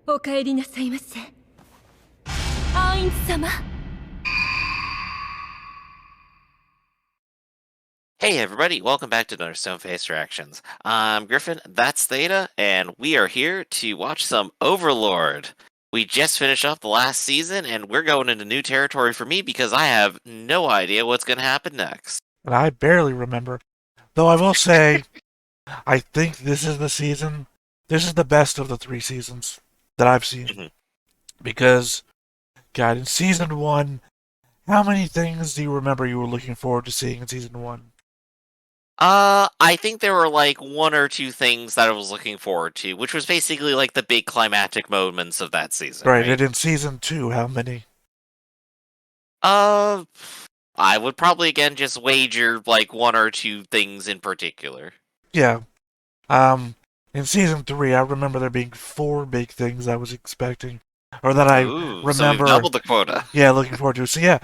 お帰りなさいませ。アイン様。Hey everybody, welcome back to another Stoneface Reactions. I'm Griffin, that's Theta, and we are here to watch some Overlord. We just finished up the last season, and we're going into new territory for me because I have no idea what's going to happen next. And I barely remember. Though I will say, I think this is the season. This is the best of the 3 seasons that I've seen. Mhm. Because, God, in season 1, how many things do you remember you were looking forward to seeing in season 1? I think there were like one or two things that I was looking forward to, which was basically like the big climactic moments of that season, Right, right? and in season 2, how many? Uh, I would probably again just wager like one or two things in particular. Yeah. Um, in season 3, I remember there being 4 big things I was expecting. Or that I Ooh, so we've remember, doubled the quota. yeah, looking forward to. So, yeah.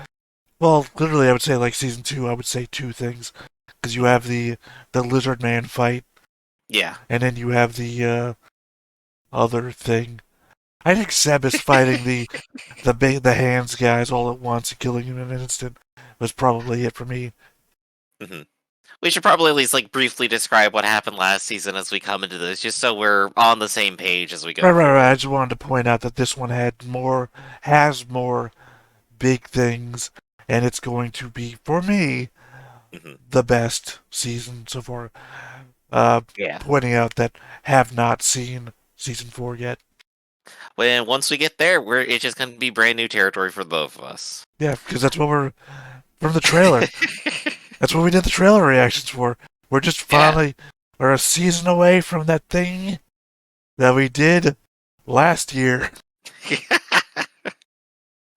Well, literally, I would say, like, season 2, I would say 2 things. Because you have the lizard man fight, Yeah. and then you have the other thing. I think Seb is fighting the hands guys all at once and killing them in an instant was probably it for me. hmm We should probably at least like briefly describe what happened last season as we come into this, just so we're on the same page as we Right, go right, right. I through. just wanted to point out that this one has more big things, and it's going to be for me hmm the best season so far. Uh, Yeah. Pointing out that have not seen season 4 yet. When once we get there, it's just going to be brand new territory for both of us. Yeah, because that's what we're from the trailer. That's what we did the trailer reactions for. We're just Yeah. finally we're a season away from that thing that we did last year.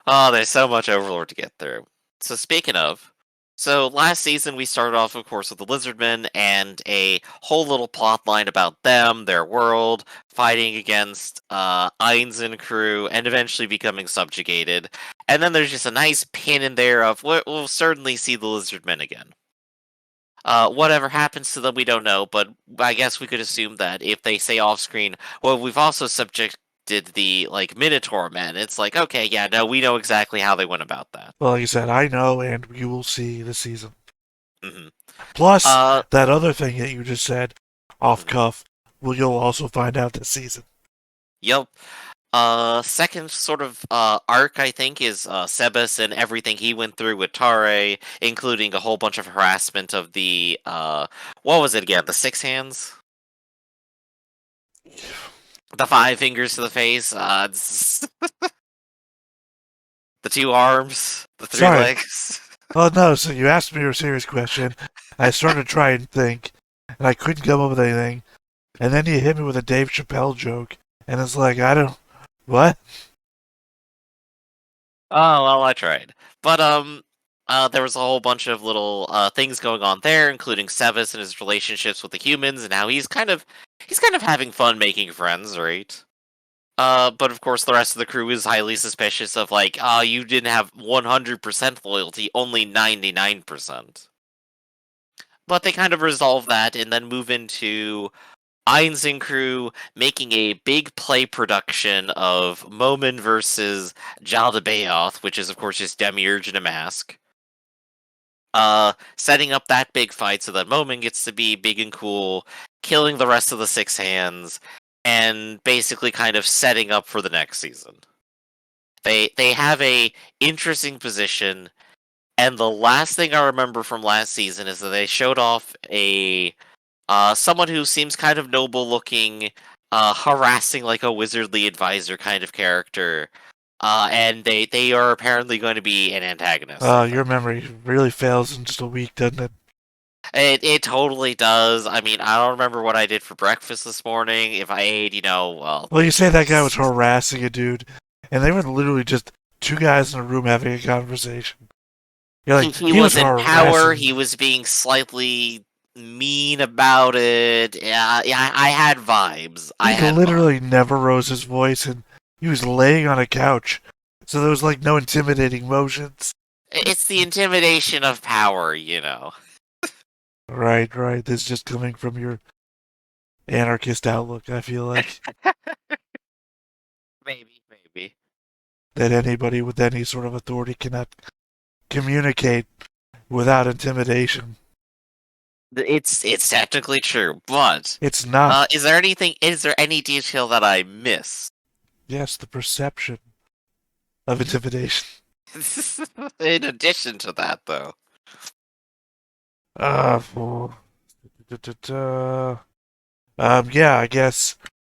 Oh, there's so much Overlord to get through. So speaking of, so last season we started off, of course, with the Lizardmen and a whole little plot line about them, their world, fighting against Einstein crew, and eventually becoming subjugated. And then there's just a nice pin in there of we'll certainly see the Lizardmen again. Whatever happens to them, we don't know, but I guess we could assume that if they say off screen, well, we've also subjected the like Minotaur men. It's like, okay, yeah, no, we know exactly how they went about that. Well, like I said, I know, and you will see this season. hmm Plus, Uh, that other thing that you just said, off mhm. cuff, well, you'll also find out this season. Yep. Second sort of arc I think is Sebas and everything he went through with Tare, including a whole bunch of harassment of the what was it again? The six hands, the five fingers to the face, the two arms, the three Sorry. legs. Oh no, so you asked me a serious question. I started to try and think, and I couldn't come up with anything. And then you hit me with a Dave Chappelle joke, and it's like, I don't. What? Oh well, I tried, but there was a whole bunch of little things going on there, including Sevis and his relationships with the humans, and how he's kind of having fun making friends, right? But of course, the rest of the crew is highly suspicious of like, you didn't have 100% loyalty, only 99%. But they kind of resolve that and then move into Einstein crew making a big play production of Momin versus Jaldabaoth, which is of course just Demiurge in a mask. Setting up that big fight so that Momin gets to be big and cool, killing the rest of the six hands, and basically kind of setting up for the next season. They have a interesting position, and the last thing I remember from last season is that they showed off a someone who seems kind of noble looking, harassing like a wizardly advisor kind of character. And they are apparently going to be an antagonist, I Your think. memory really fails in just a week, doesn't it? It totally does. I mean, I don't remember what I did for breakfast this morning. If I ate, well, Well, you say that guy was harassing a dude, and they were literally just two guys in a room having a conversation. You're like, he he was was in power. harassing. He was being slightly mean about it. Yeah, yeah, I had vibes. I He had vibes. literally never rose his voice, and he was laying on a couch, so there was like no intimidating motions. It's the intimidation of power. Right, right. This is just coming from your anarchist outlook, I feel like. Maybe. That anybody with any sort of authority cannot communicate without intimidation. It's technically true, but It's not. is there any detail that I miss? Yes, the perception of intimidation. In addition to that, though. Yeah, I guess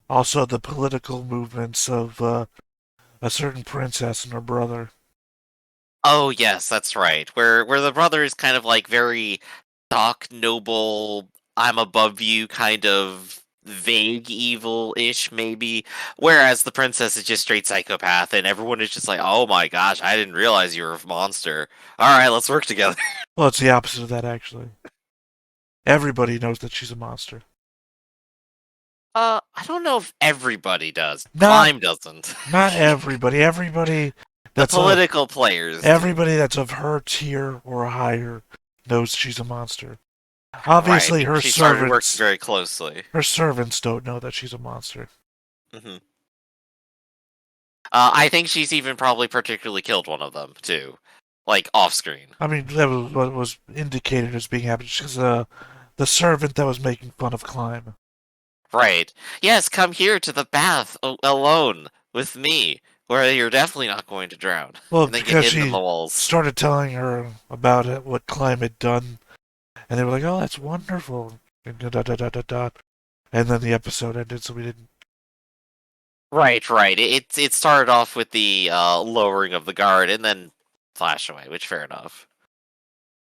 also the political movements of a certain princess and her brother. Oh yes, that's right. Where the brother is kind of like very stock noble, I'm above you kind of vague evil-ish maybe, whereas the princess is just straight psychopath and everyone is just like, "Oh my gosh, I didn't realize you were a monster. All right, let's work together." Well, it's the opposite of that, actually. Everybody knows that she's a monster. I don't know if everybody does. Not, Climb doesn't. not everybody. Everybody The that's political players. everybody that's of her tier or higher knows she's a monster. Obviously, right. She started working servants, very closely. her servants don't know that she's a monster. hmm I think she's even probably particularly killed one of them too, like off screen. I mean, that was what was indicated as being happening, because the servant that was making fun of Climb. Right. Yes, come here to the bath alone with me, where you're definitely not going to drown. Well, And then get because hidden in she the walls. started telling her about it, what Climb had done, and they were like, "Oh, that's wonderful," and and then the episode ended, so we didn't. Right. It started off with the lowering of the guard and then flash away, which fair enough.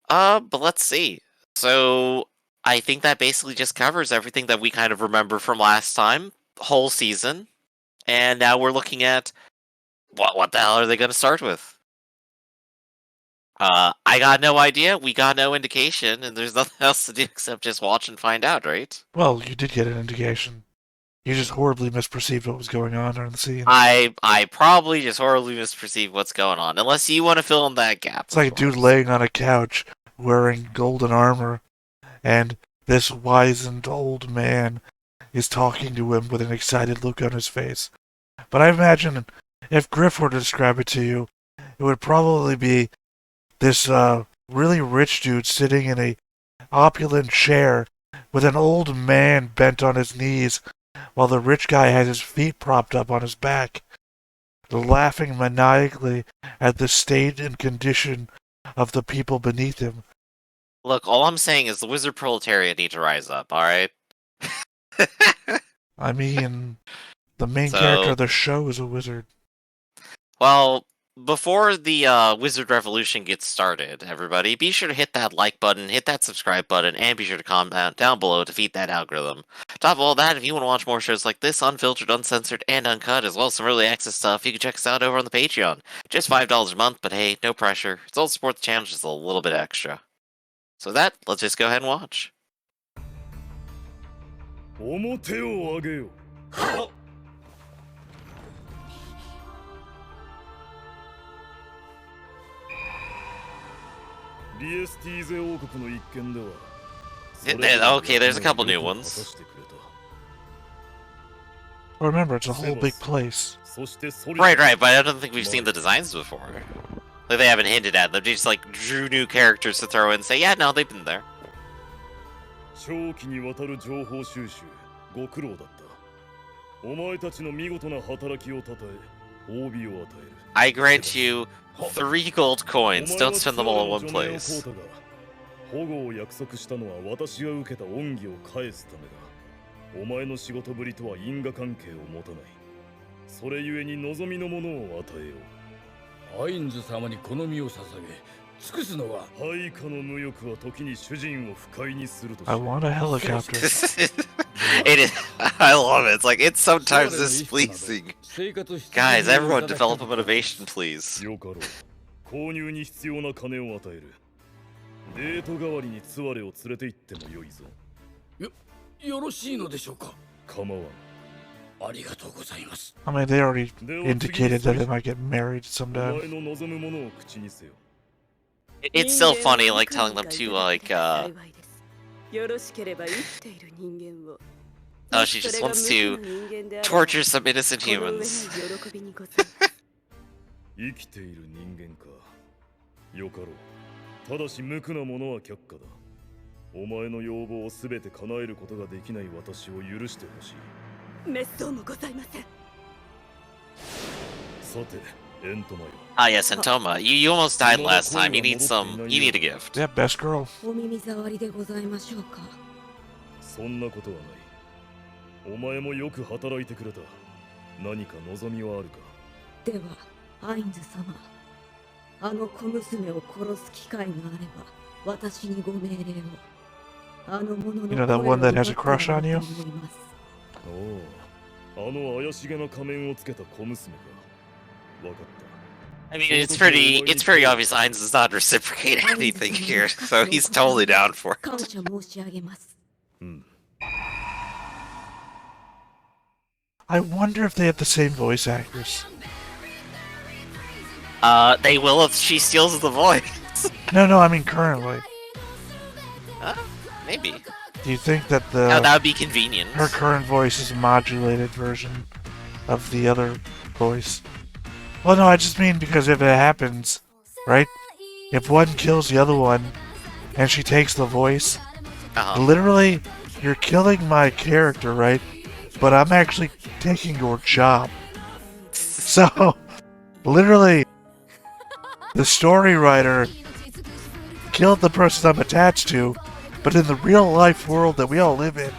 But let's see. So I think that basically just covers everything that we kind of remember from last time, whole season. And now we're looking at what the hell are they going to start with? I got no idea. We got no indication, and there's nothing else to do except just watch and find out, right? Well, you did get an indication. You just horribly misperceived what was going on during the scene. I probably just horribly misperceived what's going on, unless you want to fill in that gap. It's like a dude laying on a couch wearing golden armor, and this wizened old man is talking to him with an excited look on his face. But I imagine if Griff were to describe it to you, it would probably be this really rich dude sitting in a opulent chair with an old man bent on his knees while the rich guy has his feet propped up on his back, laughing maniacally at the state and condition of the people beneath him. Look, all I'm saying is the wizard proletariat need to rise up, alright? I mean, the main character of the show is a wizard. Well, before the Wizard Revolution gets started, everybody, be sure to hit that like button, hit that subscribe button, and be sure to comment down below to feed that algorithm. Top of all that, if you want to watch more shows like this, unfiltered, uncensored, and uncut, as well as some early access stuff, you can check us out over on the Patreon. Just $5 a month, but hey, no pressure. It's all to support the channel, just a little bit extra. So with that, let's just go ahead and watch. 表を上げよ。リエスティーゼ王国の一件では。Okay, there's a couple new ones. Remember, it's a whole big place. Right, but I don't think we've seen the designs before. Like, they haven't hinted at them, they just like drew new characters to throw in and say, yeah, no, they've been there. 長期にわたる情報収集、ご苦労だった。お前たちの見事な働きをたたえ、褒美を与える。I grant you 3 gold coins. Don't spend them all in one place. 保護を約束したのは私が受けた恩義を返すためだ。お前の仕事ぶりとは因果関係を持たない。それゆえに望みのものを与えよう。アインズ様に好みを捧げ、尽くすのは。配下の無欲は時に主人を不快にするとし。 I want a helicopter. It is. I love it. It's like, it's sometimes displeasing. Guys, everyone develop a motivation, please. よかろう。購入に必要な金を与える。デート代わりにツワレを連れて行ってもよいぞ。よろしいのでしょうか。構わん。 ありがとうございます。 I mean, they already indicated that they might get married someday. お前の望むものを口にせよ。 It's still funny, like, telling them to, like, Oh, she just wants to torture some innocent humans. 生きている人間か。よかろう。ただし無垢なものは却下だ。お前の要望をすべて叶えることができない私を許してほしい。滅相もございません。さて、エントマよ。Ah, yes, and Toma, you almost died last time. You need a gift. Yeah, best girl. お耳障りでございましょうか。そんなことはない。お前もよく働いてくれた。何か望みはあるか。では、アインズ様、あの小娘を殺す機会があれば、私にご命令を。あの者の You know that one that has a crush on you? おお、あの怪しげな仮面をつけた小娘か。わかった。I mean, it's pretty obvious Ainz does not reciprocate anything here, so he's totally down for it. 感謝申し上げます。うん。I wonder if they have the same voice actress. They will if she steals the voice. No, I mean currently. Maybe. Do you think that Oh, that would be convenient. her current voice is a modulated version of the other voice? Well, no, I just mean because if it happens, right? If one kills the other one, and she takes the voice, literally, you're killing my character, right? But I'm actually taking your job. So, literally, the story writer killed the person I'm attached to, but in the real life world that we all live in,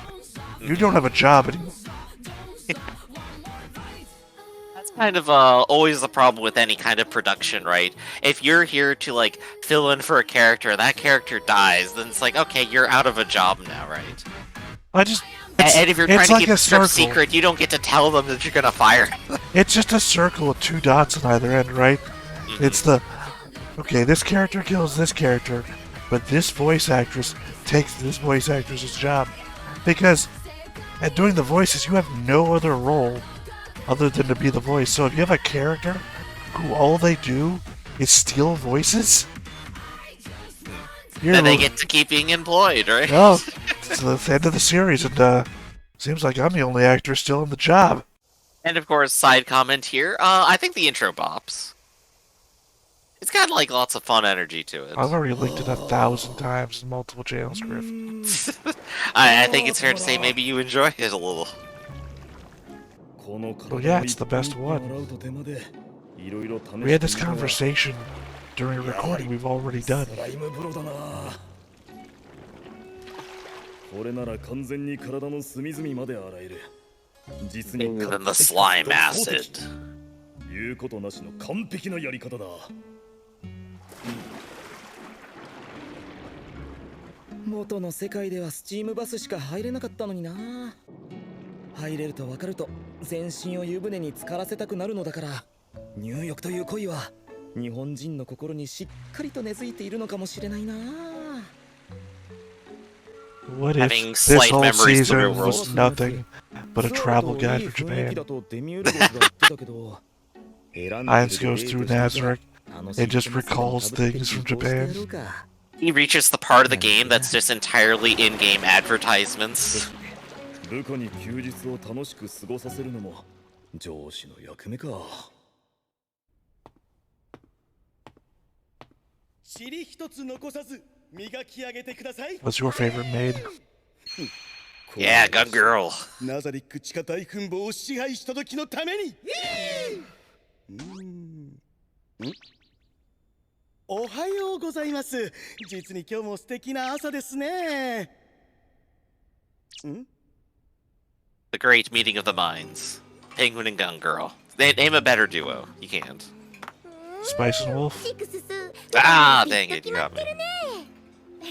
you don't have a job anymore. That's kind of always the problem with any kind of production, right? If you're here to like fill in for a character and that character dies, then it's like, okay, you're out of a job now, right? And if you're trying to keep a script secret, you don't get to tell them that you're gonna fire them. It's just a circle with two dots on either end, right? It's the, okay, this character kills this character, but this voice actress takes this voice actress's job. Because at doing the voices, you have no other role other than to be the voice. So if you have a character who all they do is steal voices, then they get to keep being employed, right? Oh, it's the end of the series, and seems like I'm the only actor still in the job. And of course, side comment here, I think the intro bops. It's got like lots of fun energy to it. I've already linked it 1,000 times in multiple channels, Griff. I think it's fair to say maybe you enjoy it a little. Well, yeah, it's the best one. We had this conversation during a recording we've already done. Than the slime acid. 言うことなしの完璧なやり方だ。元の世界ではスチームバスしか入れなかったのにな。入れると分かると全身を湯船に浸からせたくなるのだから、入浴という恋は日本人の心にしっかりと根付いているのかもしれないな。What if this whole season was nothing but a travel guide for Japan? Ainz goes through Nazareth and just recalls things from Japan. He reaches the part of the game that's just entirely in-game advertisements. 部下に休日を楽しく過ごさせるのも上司の役目か。尻一つ残さず磨き上げてください。 What's your favorite maid? Yeah, gun girl. ナザリック地下大墳墓を支配した時のために。おはようございます。実に今日も素敵な朝ですね。The great meeting of the minds. Penguin and gun girl. They name a better duo. You can't. Spice and Wolf? Ah, dang it, you got me.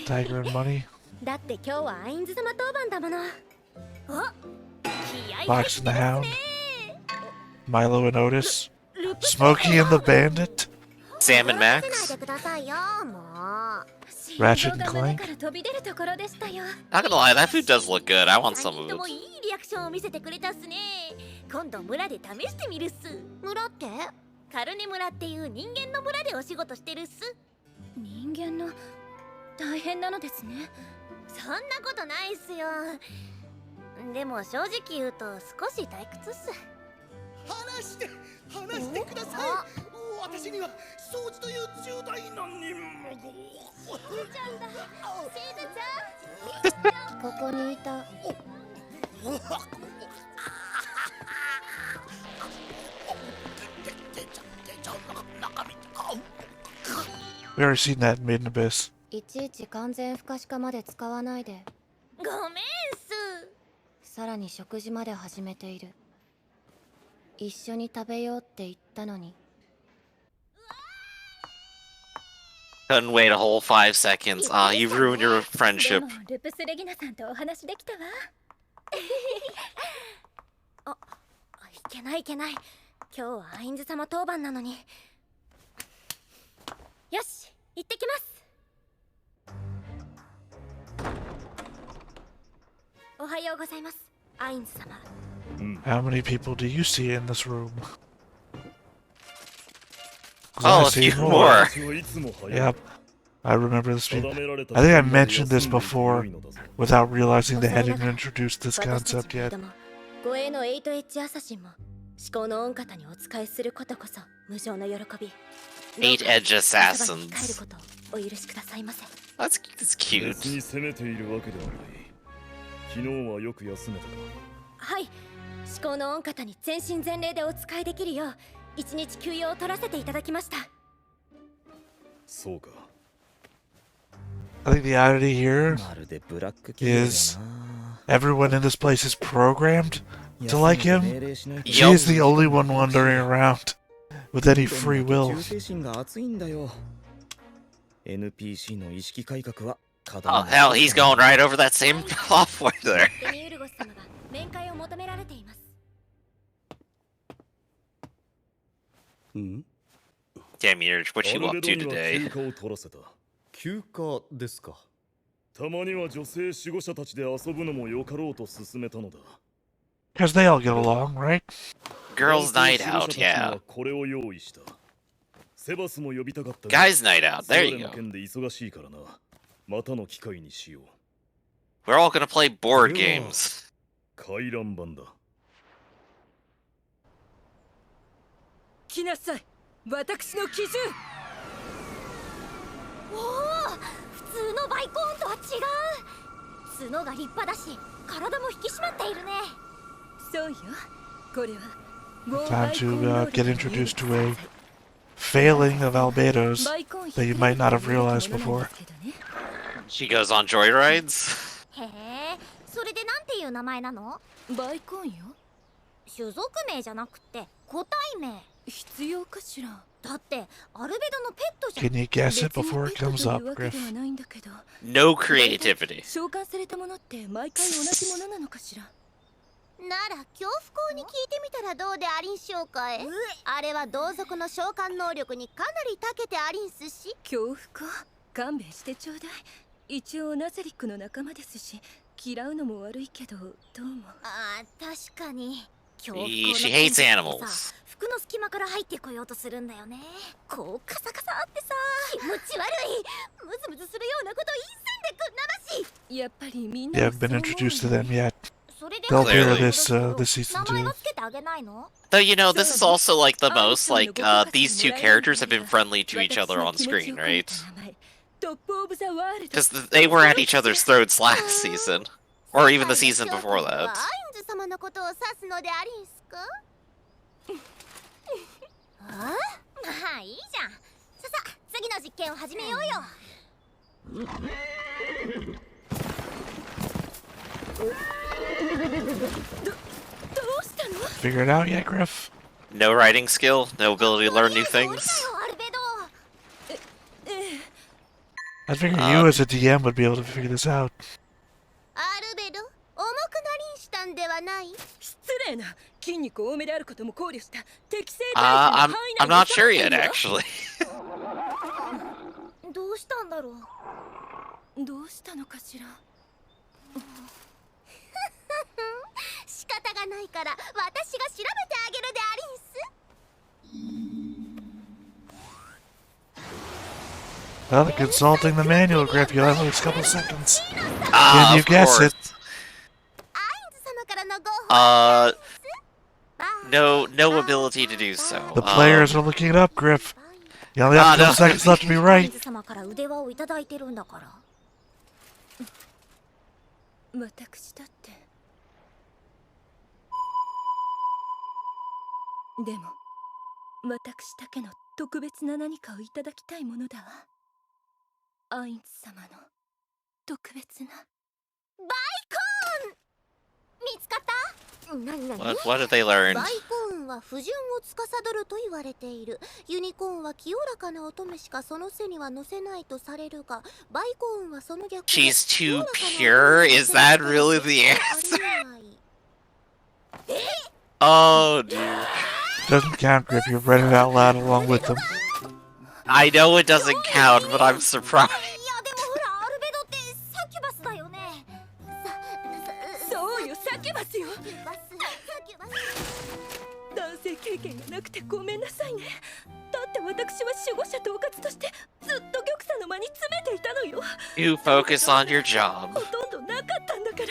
Tiger and Money? だって今日はアインズ様当番だもの。Fox and the Hound? Milo and Otis? Smokey and the Bandit? Sam and Max? Ratchet and Clank? Not gonna lie, that food does look good. I want some of it. いいリアクションを見せてくれたっすね。今度村で試してみるっす。村って？カルネ村っていう人間の村でお仕事してるっす。人間の大変なのですね。そんなことないっすよ。でも正直言うと少し退屈っす。話してください。私には掃除という重大な任務が。ここにいた。We already seen that in Maiden Abyss. いちいち完全不可視化まで使わないで。ごめんっす。さらに食事まで始めている。一緒に食べようって言ったのに。Couldn't wait a whole 5 seconds. You ruined your friendship. でもルプスレギナさんとお話できたわ。あ、いけない。今日はアインズ様当番なのに。よし、行ってきます。おはようございます、アインズ様。How many people do you see in this room? Oh, a few more. Yep. I remember this being... I think I mentioned this before without realizing they hadn't introduced this concept yet. 護衛の 8H アサシンも至高の御方にお仕えすることこそ無上の喜び。 8 Edge Assassins. 帰ることをお許しくださいませ。 That's cute. 別に責めているわけではない。昨日はよく休めたか。はい、至高の御方に全身全霊でお仕えできるよう一日休養を取らせていただきました。そうか。I think the oddity here まるでブラック企業 is だな。 everyone in this place is programmed to like 休んで him. 命令しないと She is the only one wandering around with any free どん will. だけ忠誠心が熱いんだよ。NPC の意識改革は課 Oh 題。 hell, he's going right over that same software there. デミウルゴス様が面会を求められています。ん Damn, Mirage, what you ア up ル to ベドには today? 休暇を取らせた。休暇ですか。たまには女性守護者たちで遊ぶのもよかろうと勧めたのだ。 Because they all get along, right? Girls' 男 night 性守護者 out, たちには yeah. これを用意した。セバスも呼びたかったが Guys' night out, そ there れ you の go. 件で忙しいからな。またの機会にしよう。 We're all gonna play board Yeah. games. 回覧板だ。来なさい、私の基準。おお、普通のバイコーンとは違う。角が立派だし体も引き締まっているね。そうよ、これは Time to get introduced to a failing of Albedo's that you might not have realized before. She goes on joyrides. へえ、それでなんていう名前なの？バイコンよ。種族名じゃなくて個体名。必要かしら。だってアルベドのペットじゃん。 Can you guess it before it comes up, 別にペットというわけ Griff? ではないんだけど。 No creativity. 召喚されたものって毎回同じものなのかしら。なら恐怖校に聞いてみたらどうでありんしょうかえ。あれは同族の召喚能力にかなり長けてありんすし。恐怖か、勘弁してちょうだい。一応ナゼリックの仲間ですし、嫌うのも悪いけどどうも。ああ、確かに恐怖校の She hates さ animals. 服の隙間から入ってこようとするんだよね。こうカサカサってさ、気持ち悪い。ムズムズするようなこといいせんでくんなまし。やっぱりみんな You も haven't そう been 思う introduced to の them yet. それで They'll Clearly. appear this season 名前 too. はつけてあげないの？ Though, you know, this is also like the most, like, these two characters have been friendly to each other on screen, right? トップオブザワールド。 Because they were at each other's throats last season. Or even the season before ア that. インズ様のことを指すのでありんすか？あ？まあいいじゃん。ささ、次の実験を始めようよ。どうしたの？ Figure it out yet, Griff? No writing skill, no ability to learn new things. アルベド。I figure you as a DM would be able to figure this out. アルベド、重くなりんしたんではない？失礼な。筋肉多めであることも考慮した適正体制の範囲 I'm 内 not sure yet, に収まっているわ。 actually. どうしたんだろう。どうしたのかしら。仕方がないから私が調べてあげるでありんす。 Well, consulting the manual, Griff, you'll have at least a couple seconds. Ah, Can you of guess course. it? アインズ様 no ability to do so. The players are looking it up, Griff. You only have a couple seconds left to be right. 様から腕輪をいただいてるんだから。私だって。でも私だけの特別な何かをいただきたいものだわ。アインズ様の特別なバイコーン。見つかった？何々？ What have they learned? バイコーンは不純を司ると言われている。ユニコーンは清らかな乙女しかその背には乗せないとされるが、バイコーンはその逆で She's too pure? Is that really the answer? Oh, dude. Doesn't count, Griff. You've read it out loud along with them. I know it doesn't count, but I'm surprised. そうよ、サキュバスよ。男性経験がなくてごめんなさいね。だって私は守護者統括としてずっと玉座の間に詰めていたのよ。 You focus on your job. ほとんどなかったんだから。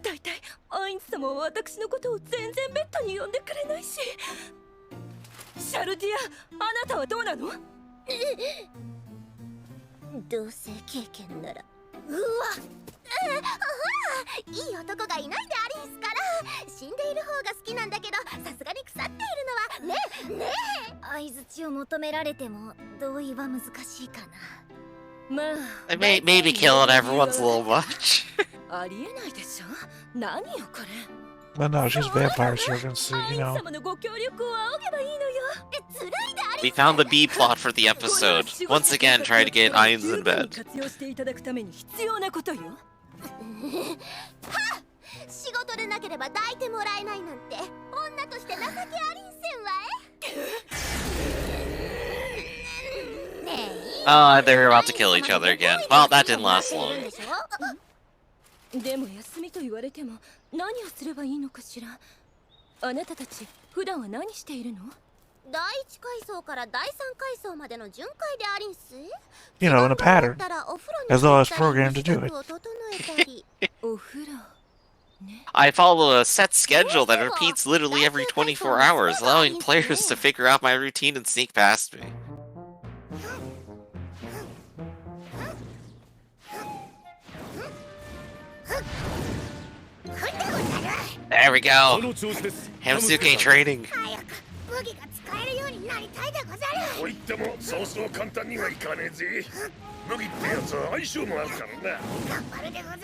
だいたいアインズ様は私のことを全然ベッドに呼んでくれないし。シャルディア、あなたはどうなの？同性経験なら。うわいい男がいないでありんすから。死んでいる方が好きなんだけど、さすがに腐っているのはねえ相槌を求められても同意は難しいかな。まあ Maybe killing everyone's a little much. ありえないでしょ。何よこれ。 But no, she's vampire servants, so you know. We found the B plot for the episode. Once again, try to get Irons in bed. 仕事でなければ抱いてもらえないなんて女として情けありんせんわえ。Oh, they're about to kill each other again. Well, that didn't last long. でも休みと言われても何をすればいいのかしら。あなたたち普段は何しているの？第一階層から第三階層までの巡回でありんす。 You know, in a pattern, as though I was programmed to do it. I follow a set schedule that repeats literally every 24 hours, allowing players to figure out my routine and sneak past me. There we go! Hamsuke training! 武器が使えるようになりたいでござる。と言ってもそうそう簡単にはいかねえぜ。武器ってやつは相性もあるからな。頑張るでござる。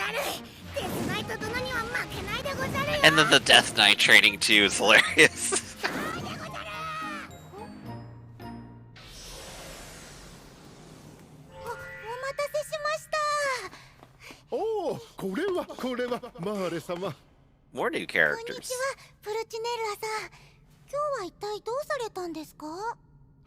デスナイト殿には負けないでござるよ。 And then the Death Knight training too is hilarious. お待たせしました。おお、これはマーレ様。 More new こんにち characters. は、プルチネルラさん。今日は一体どうされたんですか？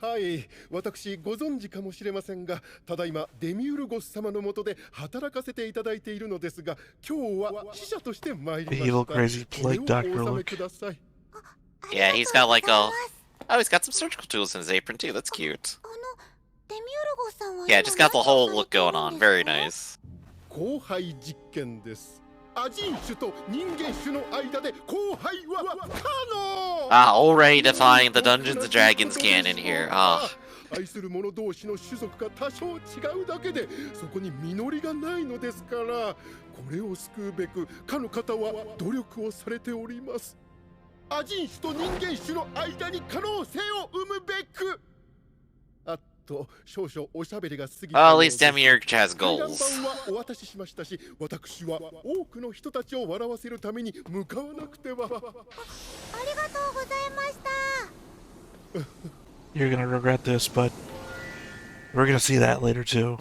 はい、私ご存知かもしれませんが、ただいまデミウルゴス様の下で働かせていただいているのですが、今日は使者として参りました。 Evil, crazy, plague doctor look. Yeah, he's got like a... Oh, he's got some surgical tools in his apron too, that's cute. Yeah, just got the whole look going on, very nice. 交配実験です。アジン種と人間種の間で交配は可能。 Already defying the Dungeons and Dragons canon here. Ah. 愛する者同士の種族が多少違うだけで、そこに実りがないのですから、これを救うべくかの方は努力をされております。アジン種と人間種の間に可能性を生むべく。あと少々おしゃべりが過ぎた。 Well, at least Demiurge has goals. お渡ししましたし、私は多くの人たちを笑わせるために向かわなくては。ありがとうございました。 You're gonna regret this, but we're gonna see that later too.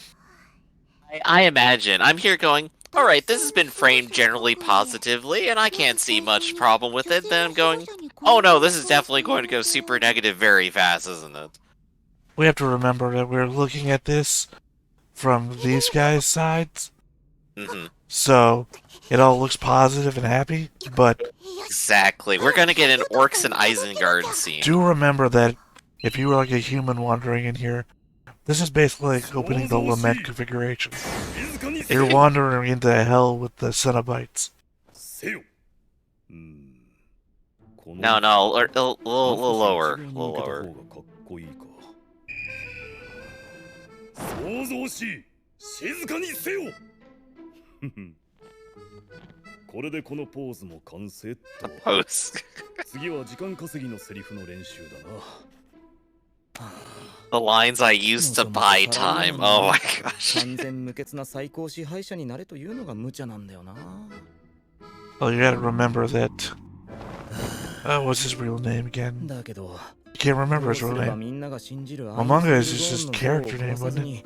I imagine. I'm here going, alright, this has been framed generally positively, and I can't see much problem with it. Then I'm going, oh no, this is definitely going to go super negative very fast, isn't it? We have to remember that we're looking at this from these guys' sides. Mm-hmm. So it all looks positive and happy, but... Exactly. We're gonna get an Orcs and Isengard scene. Do remember that if you were like a human wandering in here, this is basically like opening the Lament configuration. You're wandering into hell with the Cenobites. No, no, a little lower. A little lower. 想像し静かにせよこれでこのポーズも完成っと Pose. 次は時間稼ぎのセリフの練習だな The lines I used to buy time. Oh my gosh. 完全無欠な最高支配者になれというのが無茶なんだよな Well, you gotta remember that. What's his real name again? だけど You can't remember his real どうすれば name. みんなが信じる Among Us is his character name, wasn't it?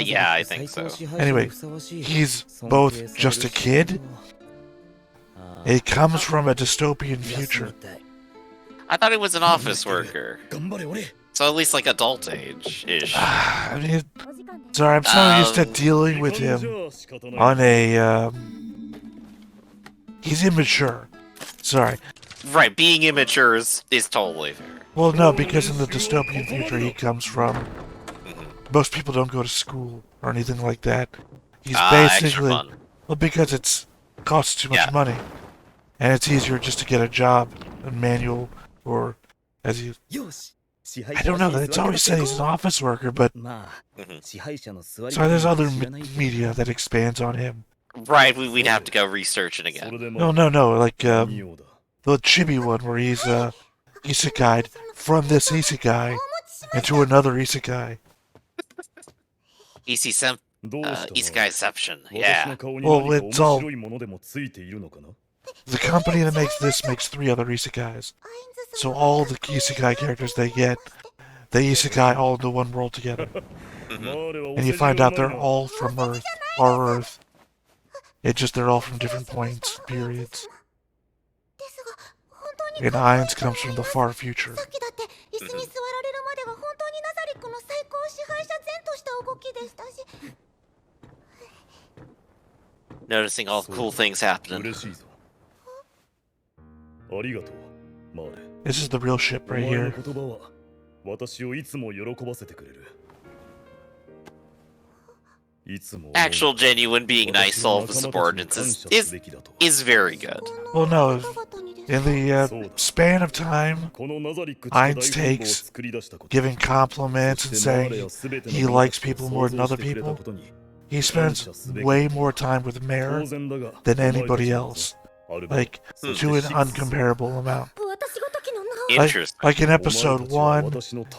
Yeah, I think so. Anyway, he's both just a kid. He comes from a dystopian future. I thought he was an office worker. So at least like adult age-ish. I mean, sorry, I'm so used to dealing with him on a, he's immature. Sorry. Right, being immature is totally fair. Well, no, because in the dystopian future he comes from, most people don't go to school or anything like that. He's basically, well, because it's costs too much money, and it's easier just to get a job, a manual, or as you. I don't know. It's always said he's an office worker, but so there's other media that expands on him. Right, we'd have to go research it again. No, like the chibi one where he's isekai'd from this isekai into another isekai. Isekaiception, yeah. Well, it's all. The company that makes this makes 3 other isekais. So all the isekai characters they get, they isekai all into one world together. And you find out they're all from Earth, our Earth. It's just they're all from different points, periods. And Ainz comes from the far future. Noticing all the cool things happening. This is the real ship right here. Actual genuine being nice to all of the subordinates is very good. Well, no, in the span of time Ainz takes giving compliments and saying he likes people more than other people, he spends way more time with Mare than anybody else. Like, to an uncomparable amount. Like in episode 1,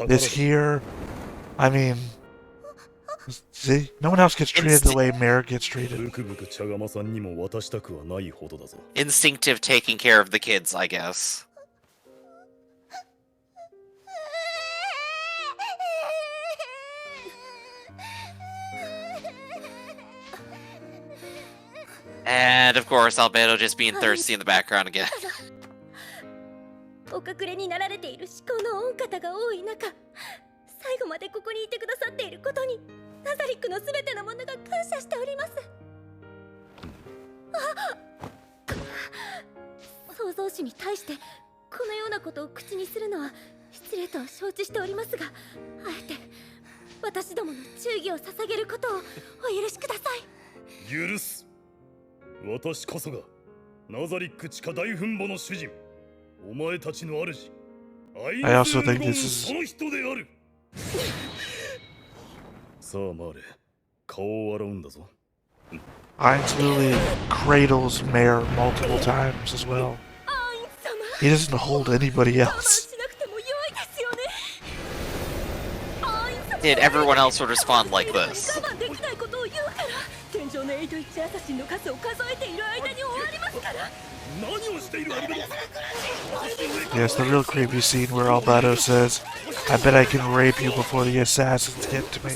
this here, I mean, see, no one else gets treated the way Mare gets treated. Instinctive taking care of the kids, I guess. And of course, Albedo just being thirsty in the background again. お隠れになられている至高の御方が多い中、最後までここにいてくださっていることに、ナザリックのすべてのものが感謝しております。創造主に対してこのようなことを口にするのは失礼とは承知しておりますが、あえて私どもの忠義を捧げることをお許しください。許す。私こそがナザリック地下大墳墓の主人、お前たちの主、I also think this is その人である。さあマーレ、顔を洗うんだぞ。Ainz literally cradles Mare multiple times as well. He doesn't hold anybody else. Did everyone else would respond like this? Yes, the real creepy scene where Albedo says, I bet I can rape you before the assassins get to me.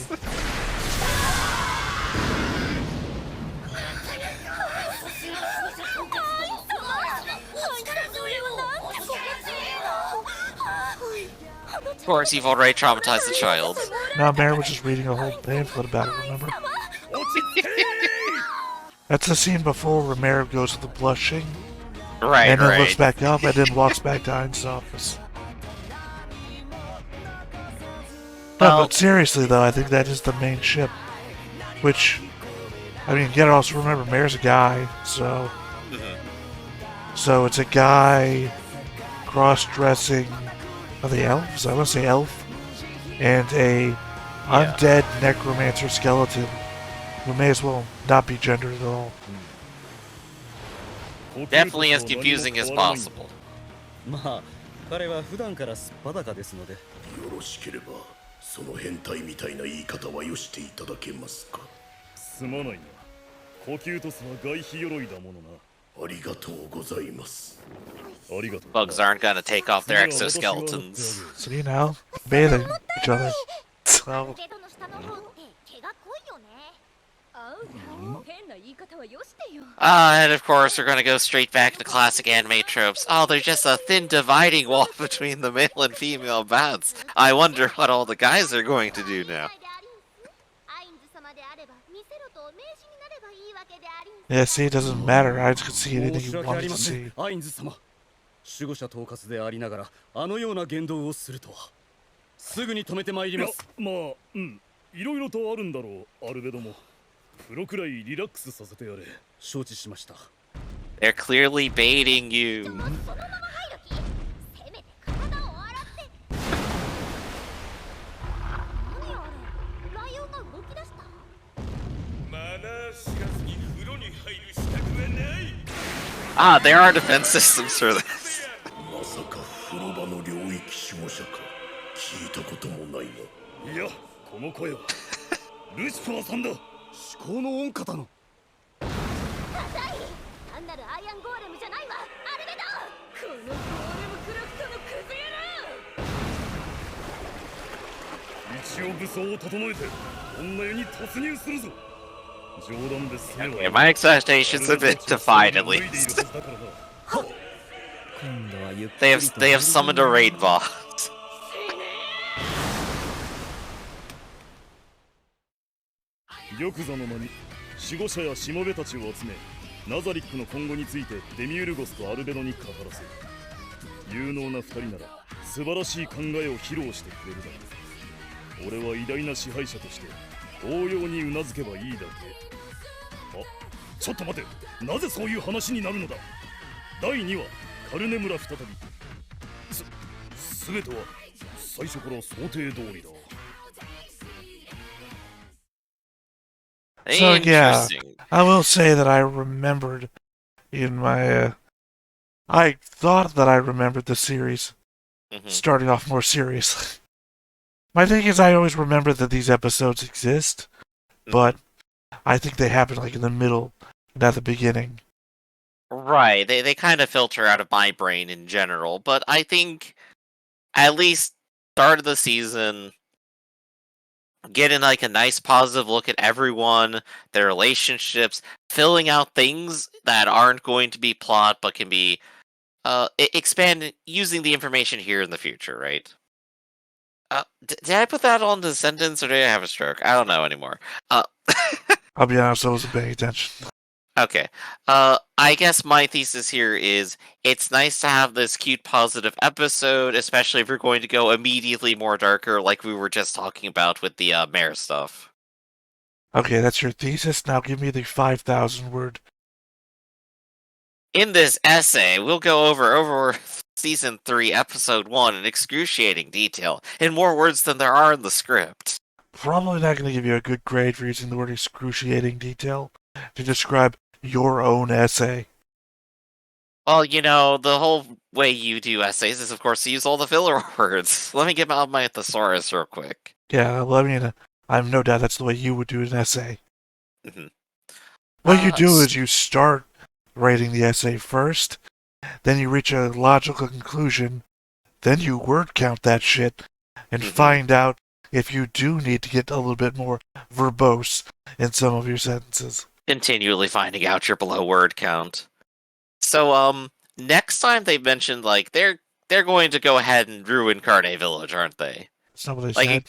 Of course, you've already traumatized the child. No, Mare was just reading a whole pamphlet about it, remember? That's the scene before where Mare goes to the blushing. Right, and then right. looks back up and then walks back to Ainz's office. No, but seriously though, I think that is the main ship. Which, I mean, you gotta also remember, Mare's a guy, so... So it's a guy cross-dressing of the elves, I want to say elf, and a undead necromancer skeleton who may as well not be gendered at all. Definitely as confusing as possible. まあ彼は普段からすっぱだかですので。よろしければその変態みたいな言い方はよしていただけますか。すまないな。呼吸とすは外皮鎧だものな。ありがとうございます。 Bugs aren't gonna take off their exoskeletons. So you know, bathing each other. So, and of course we're gonna go straight back to classic anime tropes. Oh, there's just a thin dividing wall between the male and female bats. I wonder what all the guys are going to do now. yeah, see, it doesn't matter. I just can see anything you want me to see. 守護者統括でありながらあのような言動をするとはすぐに止めてまいります。まあ、いろいろとあるんだろう、アルベドも。風呂くらいリラックスさせてやれ。承知しました。They're clearly baiting you. あ、there are defense systems for this. まさか風呂場の領域守護者か聞いたこともないな。いや、この声はルシファーさんだ。至高の恩方の。単なるアイアンゴーレムじゃないわ、アルベド。このゴーレムクラフトのクズ野郎。一応武装を整えて女湯に突入するぞ。冗談ですね。Okay, my expectations have been defied at least. They have summoned a raid boss. 玉座の間に守護者やしもべたちを集め、ナザリックの今後についてデミウルゴスとアルベドに語らせ、有能な二人なら素晴らしい考えを披露してくれるだろう。俺は偉大な支配者として応用にうなずけばいいだけ。あ、ちょっと待て、なぜそういう話になるのだ。第2話、カルネ村再び。全ては最初から想定通りだ。So yeah, I will say that I remembered in my, I thought that I remembered the series starting off more seriously. My thing is I always remember that these episodes exist, but I think they happen like in the middle and at the beginning. Right, they kind of filter out of my brain in general, but I think at least start of the season, getting like a nice positive look at everyone, their relationships, filling out things that aren't going to be plot but can be expand using the information here in the future, right? Did I put that all into a sentence or did I have a stroke? I don't know anymore. I'll be honest, I wasn't paying attention. Okay. I guess my thesis here is it's nice to have this cute positive episode, especially if you're going to go immediately more darker like we were just talking about with the mayor stuff. Okay, that's your thesis. Now give me the 5,000 word. In this essay, we'll go over Season 3, Episode 1 in excruciating detail, in more words than there are in the script. Probably not going to give you a good grade for using the word excruciating detail to describe your own essay. Well, you know, the whole way you do essays is, of course, to use all the filler words. Let me get out my thesaurus real quick. Yeah, well, I mean, I have no doubt that's the way you would do an essay. What you do is you start writing the essay first, then you reach a logical conclusion, then you word count that shit, and find out if you do need to get a little bit more verbose in some of your sentences. Continually finding out your below word count. So, next time they mentioned, like, they're going to go ahead and ruin Carne Village, aren't they? That's not what they said.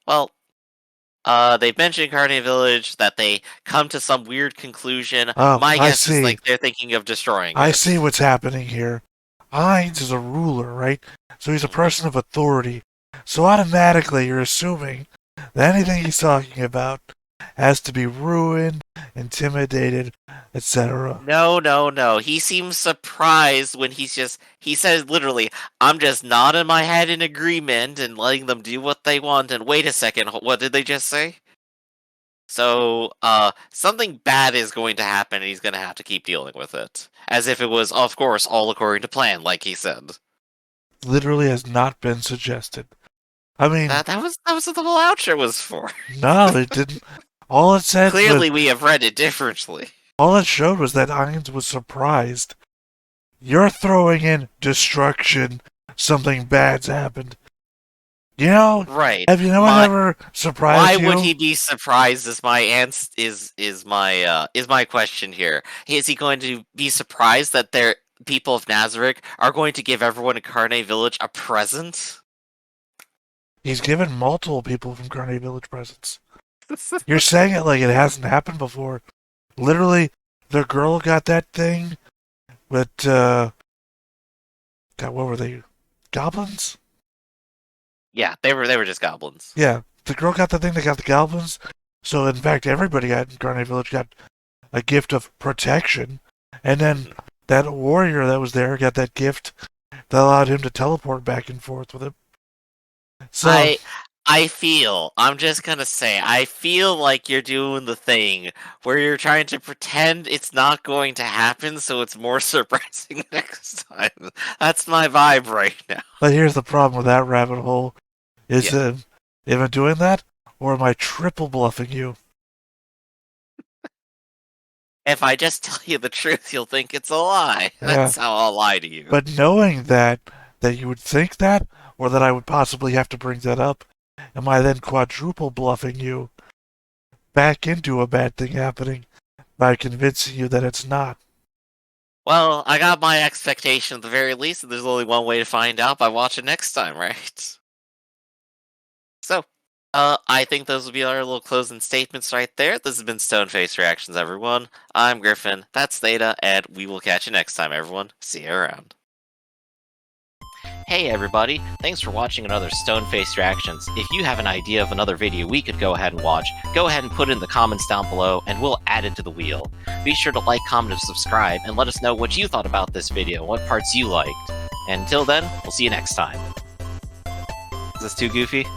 Well, they've mentioned Carne Village, that they come to some weird conclusion. My guess is, like, they're thinking of destroying it. I see what's happening here. Heinz is a ruler, right? So he's a person of authority. So automatically you're assuming that anything he's talking about has to be ruined, intimidated, etc. No. He seems surprised when he says literally, I'm just nodding my head in agreement and letting them do what they want. And wait a second, what did they just say? So, something bad is going to happen and he's going to have to keep dealing with it. As if it was, of course, all according to plan, like he said. Literally has not been suggested. I mean... That was what the whole outro was for. No, it didn't. All it said Clearly we have read it differently. All it showed was that Ainz was surprised. You're throwing in destruction. Something bad's happened. You know, right? Have you ever surprised you? Why would he be surprised? Is my question here. Is he going to be surprised that their people of Nazarick are going to give everyone in Carne Village a present? He's given multiple people from Carne Village presents. You're saying it like it hasn't happened before. Literally, the girl got that thing, but God, what were they? Goblins? Yeah, they were just goblins. Yeah, the girl got the thing that got the goblins. So in fact, everybody in Carne Village got a gift of protection, and then that warrior that was there got that gift that allowed him to teleport back and forth with it. So I'm just gonna say, I feel like you're doing the thing where you're trying to pretend it's not going to happen, so it's more surprising next time. That's my vibe right now. But here's the problem with that rabbit hole: is am I doing that, or am I triple bluffing you? If I just tell you the truth, you'll think it's a lie. That's how I'll lie to you. But knowing that you would think that, or that I would possibly have to bring that up, am I then quadruple bluffing you back into a bad thing happening by convincing you that it's not? Well, I got my expectation at the very least, and there's only one way to find out by watching next time, right? So, I think those will be our little closing statements right there. This has been Stoneface Reactions, everyone. I'm Griffin, that's Theta, and we will catch you next time, everyone. See you around. Hey everybody, thanks for watching another Stoneface Reactions. If you have an idea of another video we could go ahead and watch, go ahead and put it in the comments down below, and we'll add it to the wheel. Be sure to like, comment, and subscribe, and let us know what you thought about this video, and what parts you liked. And until then, we'll see you next time. Is this too goofy?